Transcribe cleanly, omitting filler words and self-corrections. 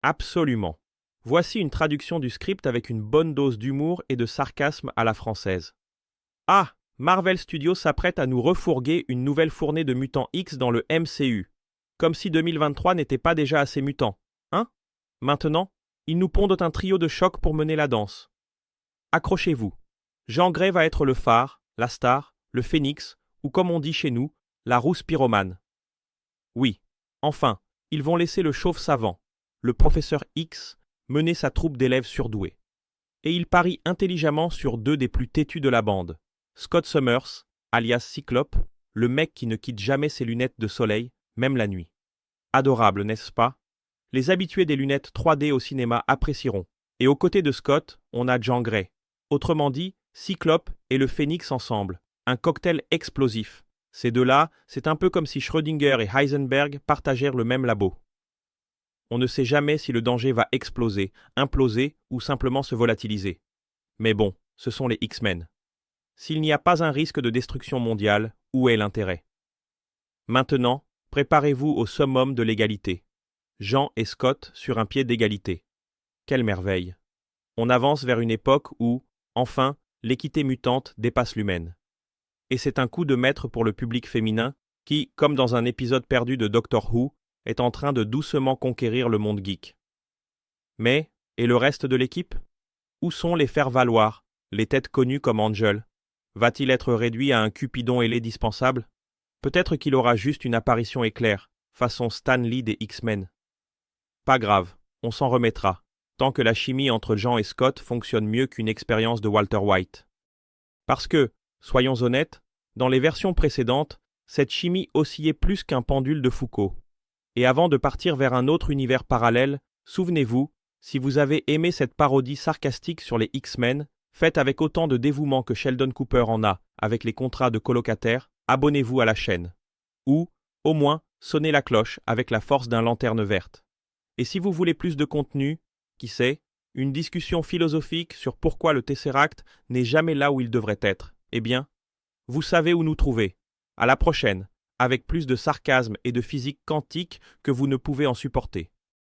Absolument. Voici une traduction du script avec une bonne dose d'humour et de sarcasme à la française. Ah, Marvel Studios s'apprête à nous refourguer une nouvelle fournée de mutants X dans le MCU. Comme si 2023 n'était pas déjà assez mutant, hein? Maintenant, ils nous pondent un trio de choc pour mener la danse. Accrochez-vous. Jean Grey va être le phare, la star, le phénix, ou comme on dit chez nous, la rousse pyromane. Oui, enfin, ils vont laisser le chauve savant, le professeur X, mener sa troupe d'élèves surdoués. Et il parie intelligemment sur deux des plus têtus de la bande. Scott Summers, alias Cyclope, le mec qui ne quitte jamais ses lunettes de soleil, même la nuit. Adorable, n'est-ce pas? Les habitués des lunettes 3D au cinéma apprécieront. Et aux côtés de Scott, on a Jean Grey. Autrement dit, Cyclope et le Phénix ensemble. Un cocktail explosif. Ces deux-là, c'est un peu comme si Schrödinger et Heisenberg partagèrent le même labo. On ne sait jamais si le danger va exploser, imploser ou simplement se volatiliser. Mais bon, ce sont les X-Men. S'il n'y a pas un risque de destruction mondiale, où est l'intérêt? Maintenant, préparez-vous au summum de l'égalité. Jean et Scott sur un pied d'égalité. Quelle merveille! On avance vers une époque où, enfin, l'équité mutante dépasse l'humaine. Et c'est un coup de maître pour le public féminin qui, comme dans un épisode perdu de Doctor Who, est en train de doucement conquérir le monde geek. Mais, et le reste de l'équipe? Où sont les faire-valoir, les têtes connues comme Angel? Va-t-il être réduit à un Cupidon ailé dispensable? Peut-être qu'il aura juste une apparition éclair, façon Stan Lee des X-Men. Pas grave, on s'en remettra, tant que la chimie entre Jean et Scott fonctionne mieux qu'une expérience de Walter White. Parce que, soyons honnêtes, dans les versions précédentes, cette chimie oscillait plus qu'un pendule de Foucault. Et avant de partir vers un autre univers parallèle, souvenez-vous, si vous avez aimé cette parodie sarcastique sur les X-Men, faite avec autant de dévouement que Sheldon Cooper en a avec les contrats de colocataires, abonnez-vous à la chaîne. Ou, au moins, sonnez la cloche avec la force d'un lanterne verte. Et si vous voulez plus de contenu, qui sait, une discussion philosophique sur pourquoi le Tesseract n'est jamais là où il devrait être, eh bien, vous savez où nous trouver. À la prochaine, avec plus de sarcasme et de physique quantique que vous ne pouvez en supporter.